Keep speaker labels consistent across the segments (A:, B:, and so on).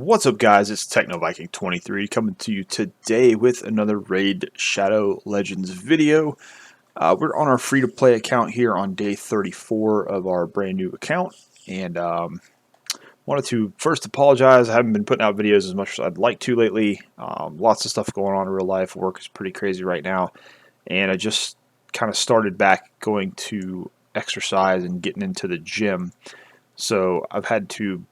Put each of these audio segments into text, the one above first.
A: What's up, guys? It's TechnoViking23 coming to you today with another Raid Shadow Legends video. We're on our free-to-play account here on day 34 of our brand new account, and wanted to first apologize. I haven't been putting out videos as much as I'd like to lately. Lots of stuff going on in real life. Work is pretty crazy right now, and I just kind of started back going to exercise and getting into the gym. So I've had to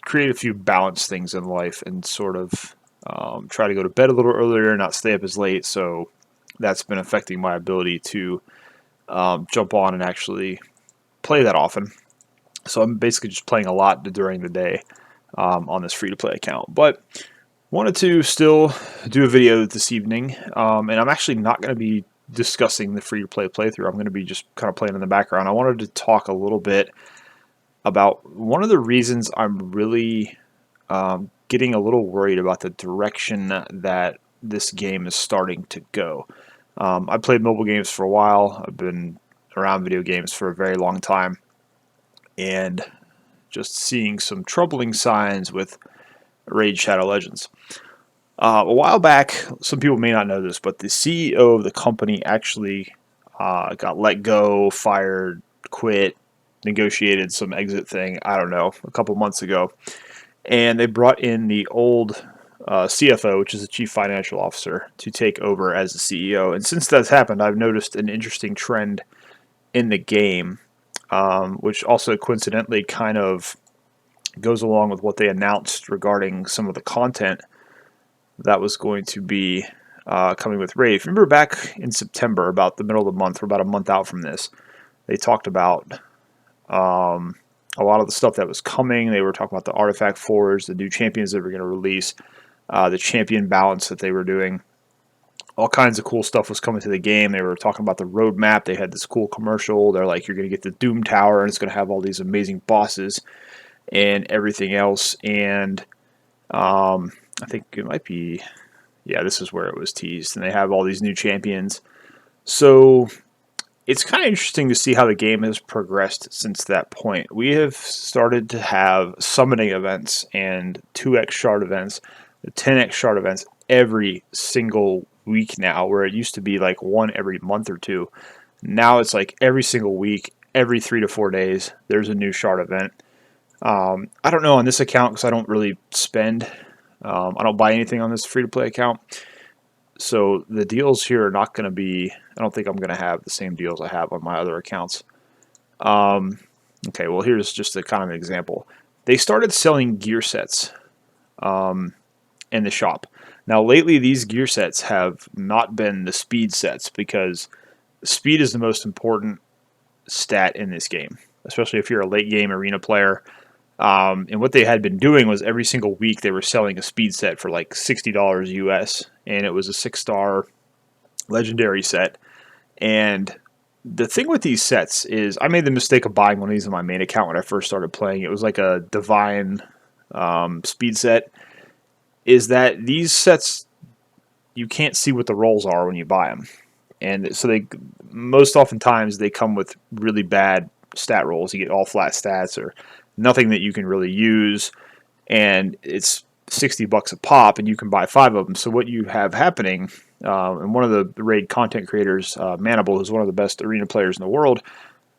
A: create a few balanced things in life and sort of try to go to bed a little earlier, not stay up as late. So that's been affecting my ability to jump on and actually play that often. So I'm basically just playing a lot during the day on this free-to-play account. But wanted to still do a video this evening, and I'm actually not going to be discussing the free-to-play playthrough. I'm going to be just kind of playing in the background. I wanted to talk a little bit about one of the reasons I'm really getting a little worried about the direction that this game is starting to go. I've played mobile games for a while. I've been around video games for a very long time, and just seeing some troubling signs with Raid Shadow Legends. A while back, some people may not know this, but the CEO of the company actually got let go, fired, quit, negotiated some exit thing, I don't know, a couple months ago. And they brought in the old CFO, which is the Chief Financial Officer, to take over as the CEO. And since that's happened, I've noticed an interesting trend in the game, which also coincidentally kind of goes along with what they announced regarding some of the content that was going to be coming with Raid. If you remember back in September, about the middle of the month, we're about a month out from this, they talked about a lot of the stuff that was coming. They were talking about the artifact forge, the new champions that were going to release, the champion balance that they were doing. All kinds of cool stuff was coming to the game. They were talking about the roadmap. They had this cool commercial. They're like, you're going to get the Doom Tower, and it's going to have all these amazing bosses and everything else. And I think it might be, yeah, this is where it was teased. And they have all these new champions. So it's kind of interesting to see how the game has progressed since that point. We have started to have summoning events and 2x shard events, the 10x shard events every single week now, where it used to be like one every month or two. Now it's like every single week, every 3 to 4 days, there's a new shard event. I don't know on this account because I don't really spend. I don't buy anything on this free-to-play account. So the deals here are not going to be, I don't think I'm going to have the same deals I have on my other accounts. Okay, well, here's just a kind of an example. They started selling gear sets in the shop. Now, lately, these gear sets have not been the speed sets, because speed is the most important stat in this game, especially if you're a late game arena player. And what they had been doing was every single week they were selling a speed set for like $60 US, and it was a 6-star legendary set. And the thing with these sets is, I made the mistake of buying one of these on my main account when I first started playing. It was like a divine speed set. Is that these sets, you can't see what the rolls are when you buy them, and so they most oftentimes they come with really bad stat rolls. You get all flat stats or nothing that you can really use, and it's $60 a pop, and you can buy 5 of them. So what you have happening, and one of the Raid content creators, Manable, who's one of the best arena players in the world,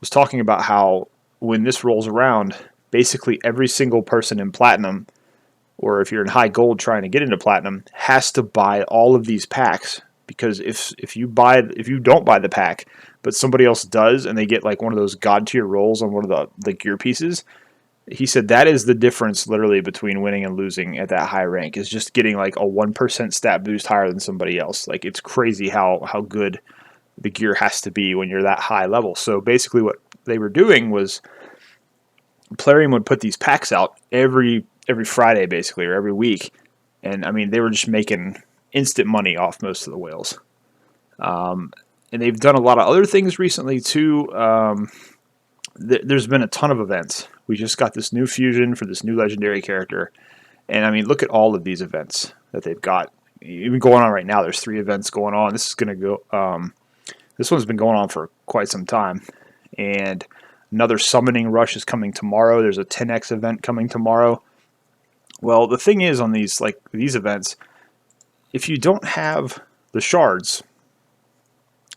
A: was talking about how when this rolls around, basically every single person in Platinum, or if you're in high gold trying to get into Platinum, has to buy all of these packs. Because if you don't buy the pack, but somebody else does, and they get like one of those god tier rolls on one of the gear pieces, he said that is the difference literally between winning and losing at that high rank, is just getting like a 1% stat boost higher than somebody else. Like, it's crazy how good the gear has to be when you're that high level. So basically what they were doing was Plarium would put these packs out every Friday basically, or every week. And I mean, they were just making instant money off most of the whales. And they've done a lot of other things recently too. There's been a ton of events. We just got this new fusion for this new legendary character. And I mean, look at all of these events that they've got. Even going on right now, there's 3 events going on. This is going to go, this one's been going on for quite some time. And another summoning rush is coming tomorrow. There's a 10x event coming tomorrow. Well, the thing is on these events, if you don't have the shards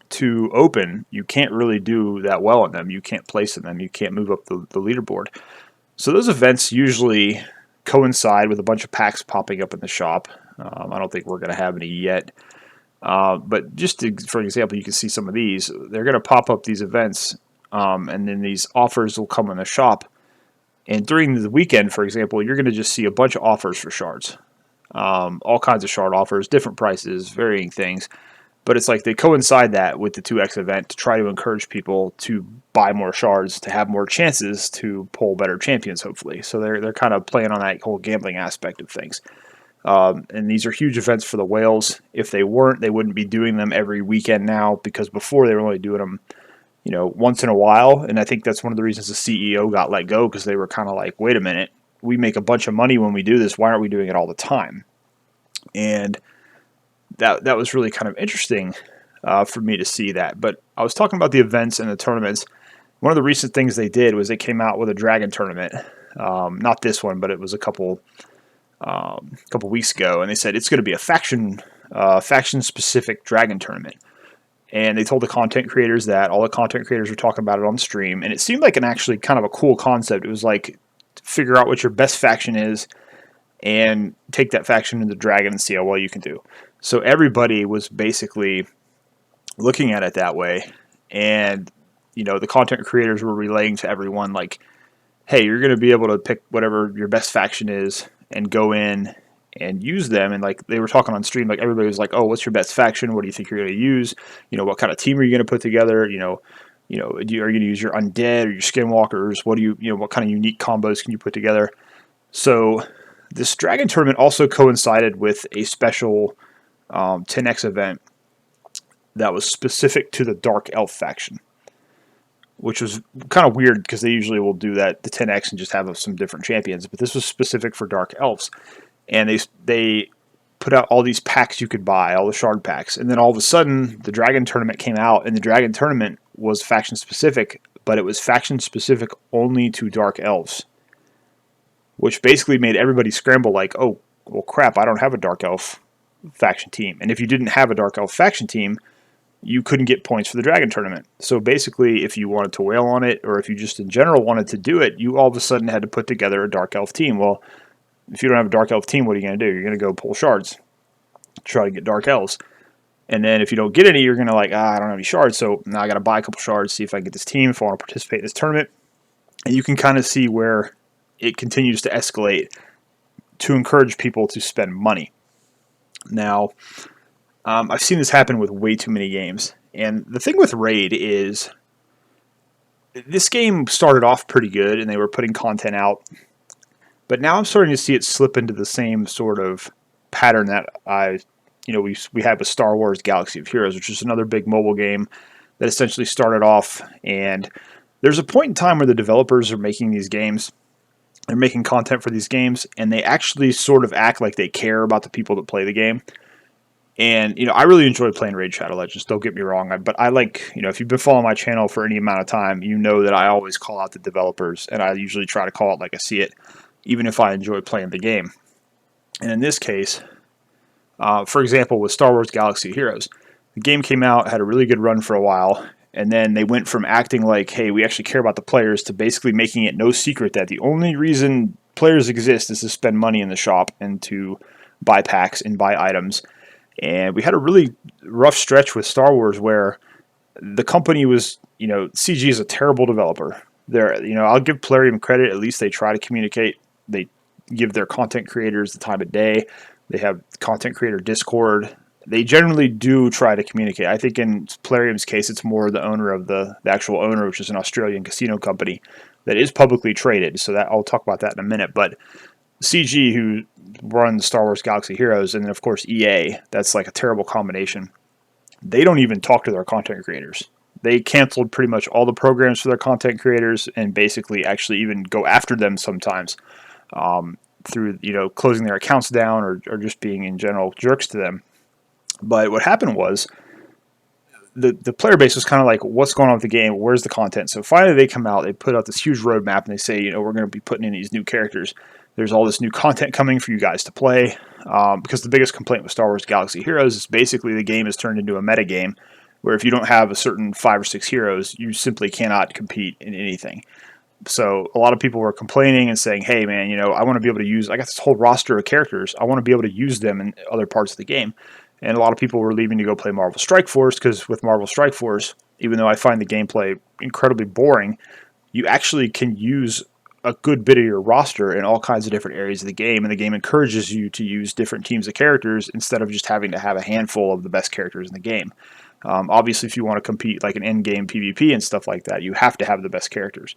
A: to open, you can't really do that well in them. You can't place in them. You can't move up the leaderboard. So those events usually coincide with a bunch of packs popping up in the shop. I don't think we're going to have any yet. But just for example, you can see some of these. They're going to pop up these events, and then these offers will come in the shop. And during the weekend, for example, you're going to just see a bunch of offers for shards. All kinds of shard offers, different prices, varying things. But it's like they coincide that with the 2X event to try to encourage people to buy more shards to have more chances to pull better champions, hopefully. So they're kind of playing on that whole gambling aspect of things. And these are huge events for the whales. If they weren't, they wouldn't be doing them every weekend now, because before they were only doing them, once in a while. And I think that's one of the reasons the CEO got let go, because they were kind of like, wait a minute, we make a bunch of money when we do this. Why aren't we doing it all the time? And that was really kind of interesting for me to see that. But I was talking about the events and the tournaments. One of the recent things they did was they came out with a dragon tournament. Not this one, but it was a couple weeks ago, and they said it's going to be a faction specific dragon tournament. And they told the content creators that. All the content creators were talking about it on the stream, and it seemed like an actually kind of a cool concept. It was like, figure out what your best faction is and take that faction into dragon and see how well you can do. So everybody was basically looking at it that way, and the content creators were relaying to everyone like, hey, you're going to be able to pick whatever your best faction is and go in and use them. And like they were talking on stream, like everybody was like, oh, what's your best faction? What do you think you're going to use? What kind of team are you going to put together? Are you going to use your undead or your skinwalkers? What kind of unique combos can you put together? So this dragon tournament also coincided with a special 10X event that was specific to the Dark Elf faction, which was kind of weird because they usually will do that, the 10X, and just have some different champions. But this was specific for Dark Elves. And they put out all these packs you could buy, all the shard packs. And then all of a sudden, the Dragon Tournament came out, and the Dragon Tournament was faction specific, but it was faction specific only to Dark Elves, which basically made everybody scramble like, oh, well, crap, I don't have a Dark Elf faction team. And if you didn't have a Dark Elf faction team, you couldn't get points for the Dragon Tournament. So basically, if you wanted to whale on it, or if you just in general wanted to do it, you all of a sudden had to put together a Dark Elf team. Well, if you don't have a Dark Elf team, what are you going to do? You're going to go pull shards, try to get Dark Elves. And then if you don't get any, you're going to like, I don't have any shards, so now I got to buy a couple shards, see if I can get this team, if I want to participate in this tournament. And you can kind of see where it continues to escalate to encourage people to spend money. Now, I've seen this happen with way too many games. And the thing with Raid is, this game started off pretty good, and they were putting content out. But now I'm starting to see it slip into the same sort of pattern that we had with Star Wars Galaxy of Heroes, which is another big mobile game that essentially started off. And there's a point in time where the developers are making these games. They're making content for these games, and they actually sort of act like they care about the people that play the game. And, I really enjoy playing Raid Shadow Legends, don't get me wrong. But I like, if you've been following my channel for any amount of time, you know that I always call out the developers, and I usually try to call it like I see it, even if I enjoy playing the game. And in this case, for example, with Star Wars Galaxy of Heroes, the game came out, had a really good run for a while, and then they went from acting like, hey, we actually care about the players, to basically making it no secret that the only reason players exist is to spend money in the shop and to buy packs and buy items. And we had a really rough stretch with Star Wars where the company was, CG is a terrible developer. I'll give Plarium credit. At least they try to communicate. They give their content creators the time of day. They have content creator Discord. They generally do try to communicate. I think in Plarium's case, it's more the owner of the actual owner, which is an Australian casino company that is publicly traded. So that I'll talk about that in a minute. But CG, who runs Star Wars Galaxy Heroes, and then of course EA, that's like a terrible combination. They don't even talk to their content creators. They canceled pretty much all the programs for their content creators, and basically actually even go after them sometimes through closing their accounts down or just being in general jerks to them. But what happened was the player base was kind of like, what's going on with the game? Where's the content? So finally they come out, they put out this huge roadmap, and they say, we're going to be putting in these new characters. There's all this new content coming for you guys to play. Because the biggest complaint with Star Wars Galaxy Heroes is basically the game is turned into a meta game where if you don't have a certain 5 or 6 heroes, you simply cannot compete in anything. So a lot of people were complaining and saying, hey man, you know, I want to be able to use, I got this whole roster of characters, I want to be able to use them in other parts of the game. And a lot of people were leaving to go play Marvel Strike Force, because with Marvel Strike Force, even though I find the gameplay incredibly boring, you actually can use a good bit of your roster in all kinds of different areas of the game, and the game encourages you to use different teams of characters instead of just having to have a handful of the best characters in the game. Obviously, if you want to compete like an end-game PvP and stuff like that, you have to have the best characters.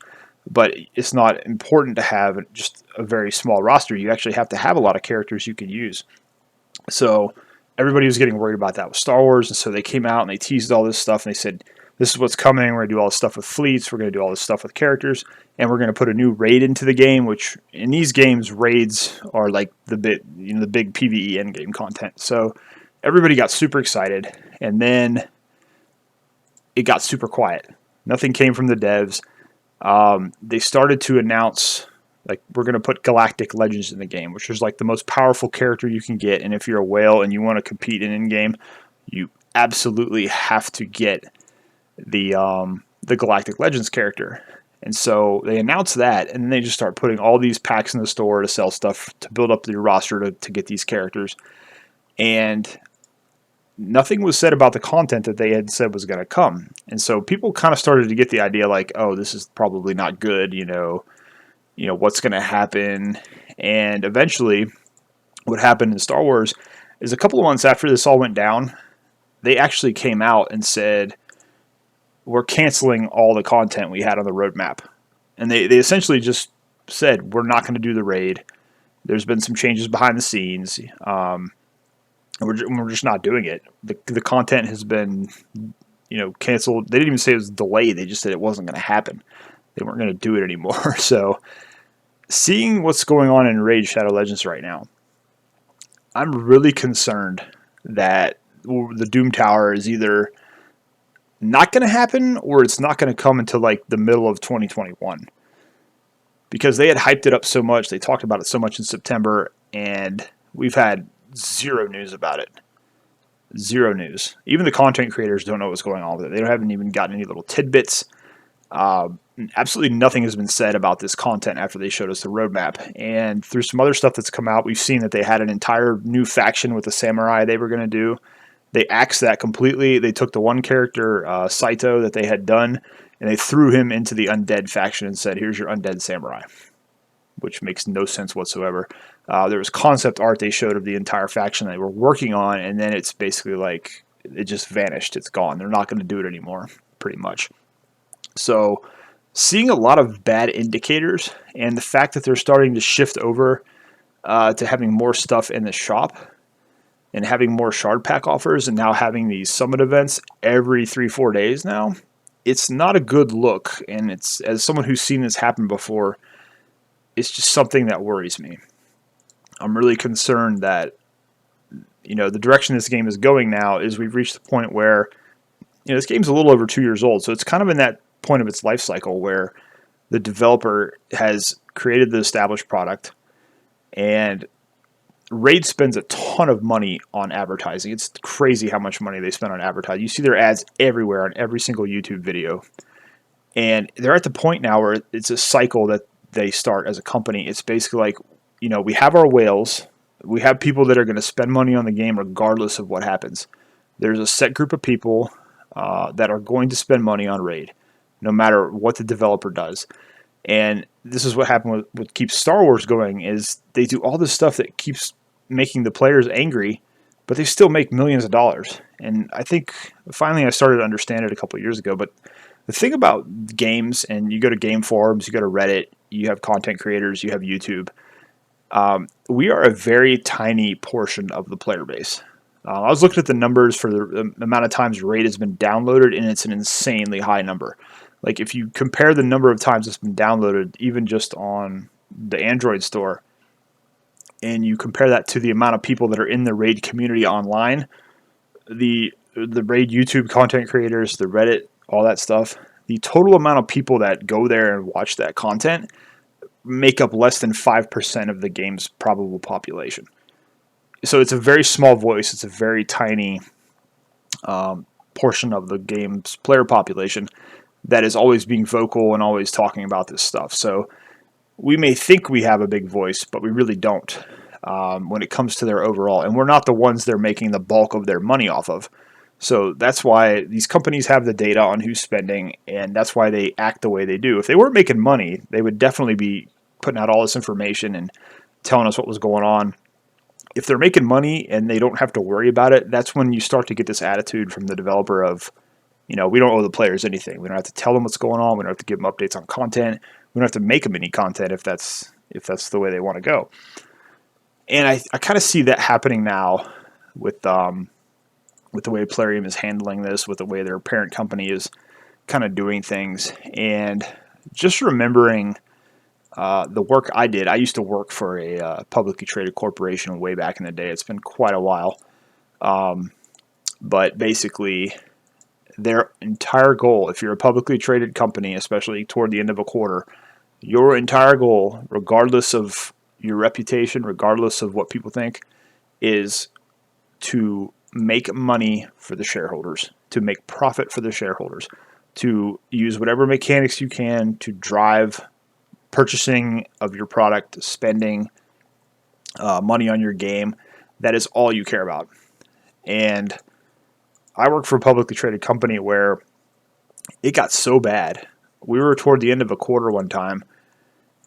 A: But it's not important to have just a very small roster. You actually have to have a lot of characters you can use. So everybody was getting worried about that with Star Wars, and so they came out and they teased all this stuff, and they said, this is what's coming, we're going to do all this stuff with fleets, we're going to do all this stuff with characters, and we're going to put a new raid into the game, which in these games, raids are like the big PvE endgame content. So everybody got super excited, and then it got super quiet. Nothing came from the devs. They started to announce, like, we're going to put Galactic Legends in the game, which is like the most powerful character you can get. And if you're a whale and you want to compete in game, you absolutely have to get the Galactic Legends character. And so they announced that, and then they just start putting all these packs in the store to sell stuff, to build up your roster to get these characters. And nothing was said about the content that they had said was going to come. And so people kind of started to get the idea like, oh, this is probably not good, you know what's going to happen. And eventually what happened in Star Wars is a couple of months after this all went down, they actually came out and said, we're canceling all the content we had on the roadmap. And they essentially just said, we're not going to do the raid. There's been some changes behind the scenes. We're just not doing it. The content has been, canceled. They didn't even say it was delayed. They just said it wasn't going to happen. They weren't going to do it anymore. So seeing what's going on in Raid Shadow Legends right now, I'm really concerned that the Doom Tower is either not going to happen or it's not going to come until like the middle of 2021. Because they had hyped it up so much. They talked about it so much in September, and we've had zero news about it. Zero news. Even the content creators don't know what's going on with it. They haven't even gotten any little tidbits. Absolutely nothing has been said about this content after they showed us the roadmap. And through some other stuff that's come out, we've seen that they had an entire new faction with the samurai they were going to do. They axed that completely. They took the one character, Saito, that they had done, and they threw him into the undead faction and said, here's your undead samurai, which makes no sense whatsoever. There was concept art they showed of the entire faction they were working on, and then it's basically like it just vanished. It's gone. They're not going to do it anymore, pretty much. So seeing a lot of bad indicators, and the fact that they're starting to shift over to having more stuff in the shop and having more shard pack offers, and now having these summit events every 3-4 days now, it's not a good look. And it's, as someone who's seen this happen before, it's just something that worries me. I'm really concerned that, the direction this game is going now is we've reached the point where, this game's a little over 2 years old. So it's kind of in that point of its life cycle where the developer has created the established product, and Raid spends a ton of money on advertising. It's crazy how much money they spend on advertising. You see their ads everywhere on every single YouTube video. And they're at the point now where it's a cycle that they start as a company. It's basically like, we have our whales. We have people that are going to spend money on the game regardless of what happens. There's a set group of people that are going to spend money on Raid, no matter what the developer does. And this is what happened with what keeps Star Wars going, is they do all this stuff that keeps making the players angry, but they still make millions of dollars. And I think finally I started to understand it a couple of years ago. But the thing about games, and you go to game forums, you go to Reddit, you have content creators, you have YouTube, we are a very tiny portion of the player base. I was looking at the numbers for the amount of times Raid has been downloaded, and it's an insanely high number. Like, if you compare the number of times it's been downloaded, even just on the Android store, and you compare that to the amount of people that are in the Raid community online, the Raid YouTube content creators, the Reddit, all that stuff, the total amount of people that go there and watch that content make up less than 5% of the game's probable population. So it's a very small voice. It's a very tiny portion of the game's player population that is always being vocal and always talking about this stuff. So we may think we have a big voice, but we really don't when it comes to their overall. And we're not the ones they're making the bulk of their money off of. So that's why these companies have the data on who's spending, and that's why they act the way they do. If they weren't making money, they would definitely be putting out all this information and telling us what was going on. If they're making money and they don't have to worry about it, that's when you start to get this attitude from the developer of, we don't owe the players anything. We don't have to tell them what's going on. We don't have to give them updates on content. We don't have to make them any content if that's the way they want to go. And I kind of see that happening now with the way Plarium is handling this, with the way their parent company is kind of doing things. And just remembering the work I did. I used to work for a publicly traded corporation way back in the day. It's been quite a while. But basically, their entire goal, if you're a publicly traded company, especially toward the end of a quarter, your entire goal, regardless of your reputation, regardless of what people think, is to make money for the shareholders, to make profit for the shareholders, to use whatever mechanics you can to drive purchasing of your product, spending money on your game. That is all you care about. And I work for a publicly traded company where it got so bad. We were toward the end of a quarter one time,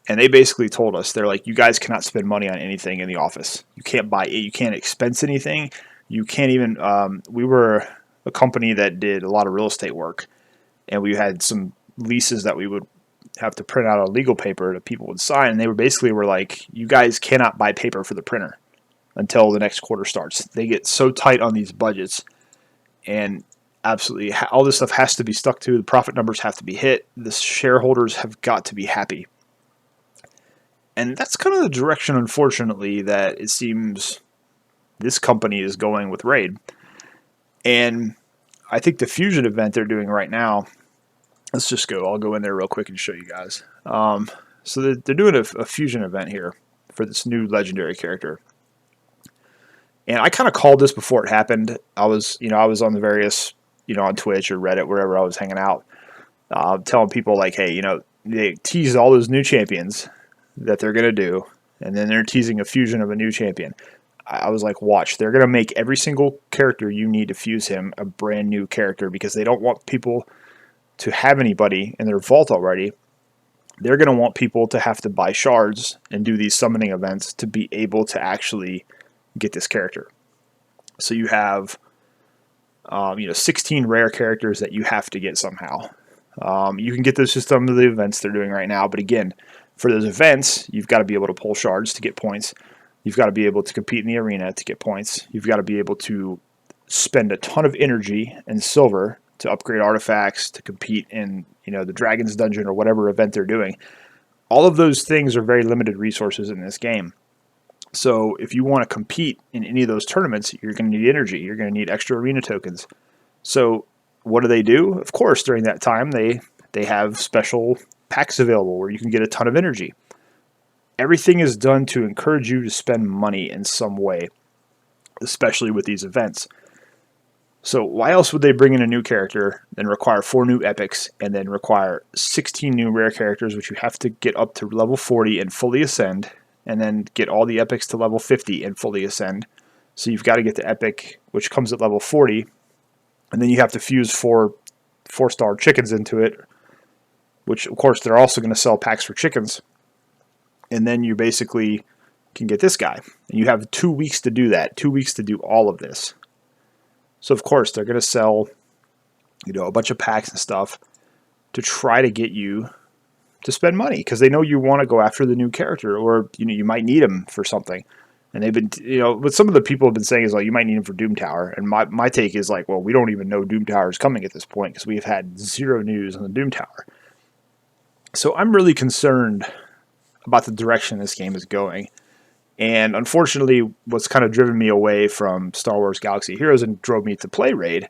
A: and they basically told us, they're like, you guys cannot spend money on anything in the office. You can't buy it. You can't expense anything. You can't even, we were a company that did a lot of real estate work, and we had some leases that we would have to print out on legal paper that people would sign, and they were like, you guys cannot buy paper for the printer until the next quarter starts. They get so tight on these budgets, and absolutely all this stuff has to be stuck to. The profit numbers have to be hit. The shareholders have got to be happy. And that's kind of the direction, unfortunately, that it seems this company is going with Raid. And I think the Fusion event they're doing right now, let's just go. I'll go in there real quick and show you guys. So they're doing a Fusion event here for this new legendary character. And I kind of called this before it happened. I was on the various, on Twitch or Reddit, wherever I was hanging out, telling people like, hey, they teased all those new champions that they're going to do, and then they're teasing a fusion of a new champion. I was like, watch, they're going to make every single character you need to fuse him a brand new character, because they don't want people to have anybody in their vault already. They're going to want people to have to buy shards and do these summoning events to be able to actually get this character. So you have 16 rare characters that you have to get somehow. You can get those just some of the events they're doing right now, but again, for those events, you've got to be able to pull shards to get points. You've got to be able to compete in the arena to get points. You've got to be able to spend a ton of energy and silver to upgrade artifacts, to compete in the Dragon's Dungeon or whatever event they're doing. All of those things are very limited resources in this game. So if you want to compete in any of those tournaments, you're going to need energy. You're going to need extra arena tokens. So what do? Of course, during that time, they have special packs available where you can get a ton of energy. Everything is done to encourage you to spend money in some way, especially with these events. So why else would they bring in a new character, then require 4 new epics, and then require 16 new rare characters, which you have to get up to level 40 and fully ascend, and then get all the epics to level 50 and fully ascend. So you've got to get the epic, which comes at level 40, and then you have to fuse 4-star chickens into it, which of course they're also going to sell packs for chickens. And then you basically can get this guy. And you have 2 weeks to do that, 2 weeks to do all of this. So of course they're going to sell, a bunch of packs and stuff to try to get you to spend money, because they know you want to go after the new character, or you might need him for something. And they've been, what some of the people have been saying is like, you might need him for Doom Tower. And my take is like, well, we don't even know Doom Tower is coming at this point, because we've had 0 news on the Doom Tower. So I'm really concerned about the direction this game is going. And unfortunately, what's kind of driven me away from Star Wars Galaxy of Heroes and drove me to play Raid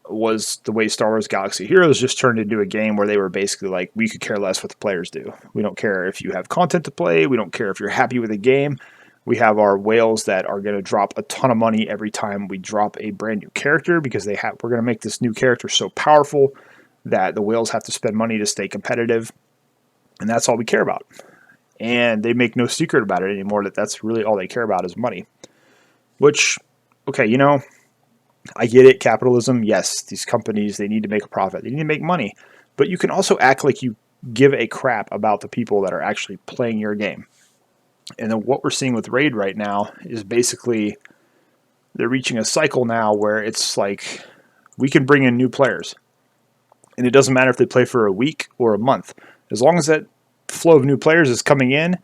A: was the way Star Wars Galaxy Heroes just turned into a game where they were basically like, we could care less what the players do. We don't care if you have content to play. We don't care if you're happy with the game. We have our whales that are going to drop a ton of money every time we drop a brand new character because we're going to make this new character so powerful that the whales have to spend money to stay competitive. And that's all we care about. And they make no secret about it anymore that that's really all they care about is money. Which, okay, you know, I get it, capitalism, yes, these companies, they need to make a profit. They need to make money. But you can also act like you give a crap about the people that are actually playing your game. And then what we're seeing with Raid right now is basically they're reaching a cycle now where it's like we can bring in new players. And it doesn't matter if they play for a week or a month. As long as that flow of new players is coming in,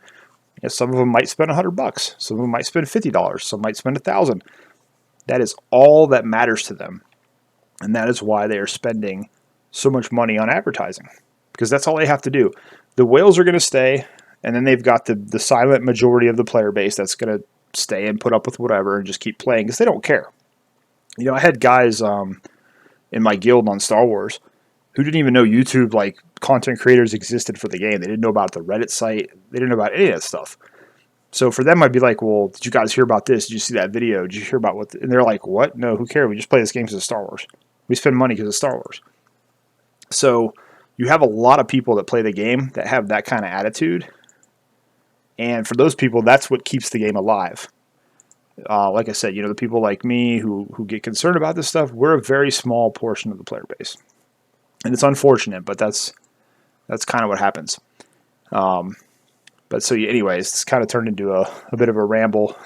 A: some of them might spend $100, some of them might spend $50, some might spend $1,000. That is all that matters to them. And that is why they are spending so much money on advertising. Because that's all they have to do. The whales are going to stay, and then they've got the silent majority of the player base that's going to stay and put up with whatever and just keep playing because they don't care. You know, I had guys in my guild on Star Wars who didn't even know YouTube, like, content creators existed for the game. They didn't know about the Reddit site. They didn't know about any of that stuff. So for them, I'd be like, well, did you guys hear about this? Did you see that video? Did you hear about what? And they're like, what? No, who cares? We just play this game because of Star Wars. We spend money because of Star Wars. So you have a lot of people that play the game that have that kind of attitude. And for those people, that's what keeps the game alive. Like I said, you know, the people like me who get concerned about this stuff, we're a very small portion of the player base. And it's unfortunate, but that's kind of what happens. But so anyways, it's kind of turned into a bit of a ramble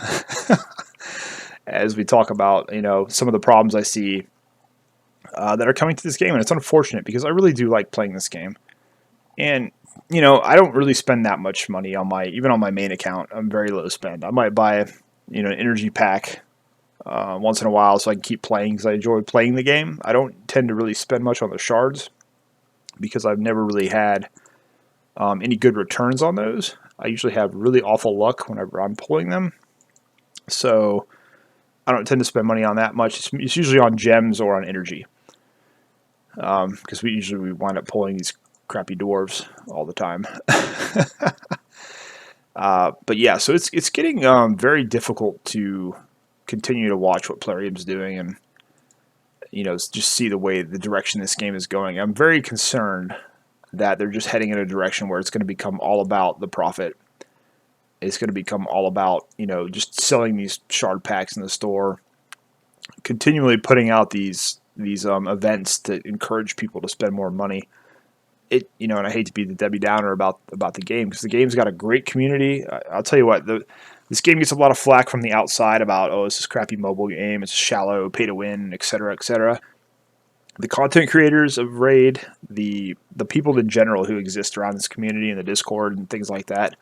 A: as we talk about, you know, some of the problems I see that are coming to this game. And it's unfortunate because I really do like playing this game. And, you know, I don't really spend that much money on even on my main account. I'm very low spend. I might buy, you know, an energy pack once in a while so I can keep playing because I enjoy playing the game. I don't tend to really spend much on the shards because I've never really had any good returns on those. I usually have really awful luck whenever I'm pulling them. So I don't tend to spend money on that much. It's usually on gems or on energy. Because we wind up pulling these crappy dwarves all the time. But yeah, so it's getting very difficult to continue to watch what Plarium's doing and, you know, just see the direction this game is going. I'm very concerned that they're just heading in a direction where it's going to become all about the profit. It's going to become all about, you know, just selling these shard packs in the store, continually putting out these events to encourage people to spend more money. You know, and I hate to be the Debbie Downer about the game because the game's got a great community. I'll tell you what, this game gets a lot of flack from the outside about, oh, it's this crappy mobile game, it's shallow, pay to win, etc., etc. The content creators of Raid, the people in general who exist around this community in the Discord and things like that,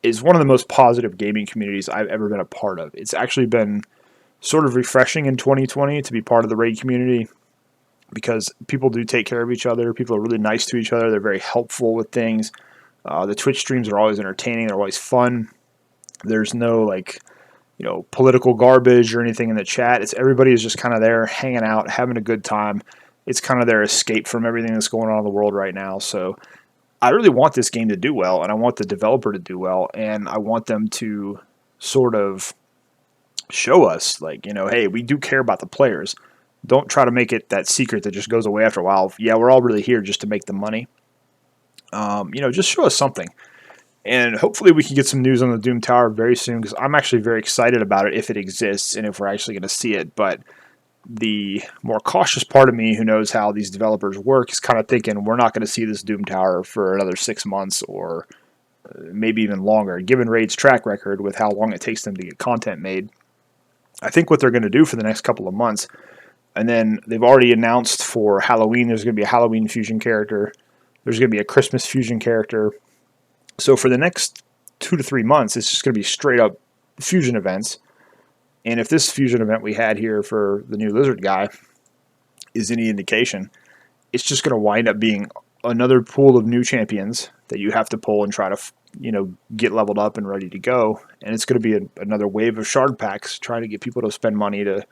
A: is one of the most positive gaming communities I've ever been a part of. It's actually been sort of refreshing in 2020 to be part of the Raid community because people do take care of each other. People are really nice to each other. They're very helpful with things. The Twitch streams are always entertaining. They're always fun. There's no, like, you know, political garbage or anything in the chat. Everybody is just kind of there hanging out, having a good time. It's kind of their escape from everything that's going on in the world right now. So I really want this game to do well, and I want the developer to do well, and I want them to sort of show us, like, you know, hey, we do care about the players. Don't try to make it that secret that just goes away after a while. Yeah, we're all really here just to make the money. You know, just show us something. And hopefully we can get some news on the Doom Tower very soon because I'm actually very excited about it if it exists and if we're actually going to see it. But the more cautious part of me who knows how these developers work is kind of thinking we're not going to see this Doom Tower for another 6 months or maybe even longer. Given Raid's track record with how long it takes them to get content made, I think what they're going to do for the next couple of months, and then they've already announced for Halloween there's going to be a Halloween fusion character. There's going to be a Christmas fusion character. So for the next 2 to 3 months, it's just going to be straight up fusion events. And if this fusion event we had here for the new lizard guy is any indication, it's just going to wind up being another pool of new champions that you have to pull and try to, you know, get leveled up and ready to go. And it's going to be another wave of shard packs trying to get people to spend money to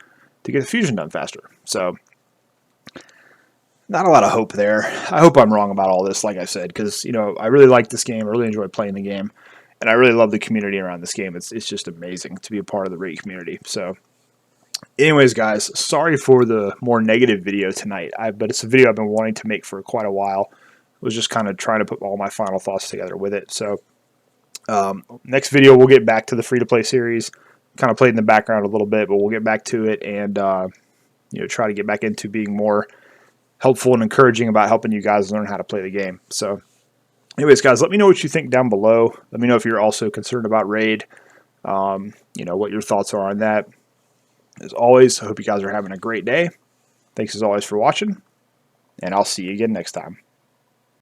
A: get the fusion done faster. So not a lot of hope there. I hope I'm wrong about all this, like I said, because I really like this game. I really enjoy playing the game, and I really love the community around this game. It's just amazing to be a part of the Raid community. So, anyways, guys, sorry for the more negative video tonight. But it's a video I've been wanting to make for quite a while. I was just kind of trying to put all my final thoughts together with it. So, next video we'll get back to the free-to-play series. Kind of played in the background a little bit, but we'll get back to it and try to get back into being more helpful and encouraging about helping you guys learn how to play the game. So anyways, guys, let me know what you think down below. Let me know if you're also concerned about Raid, what your thoughts are on that. As always, I hope you guys are having a great day. Thanks as always for watching, and I'll see you again next time.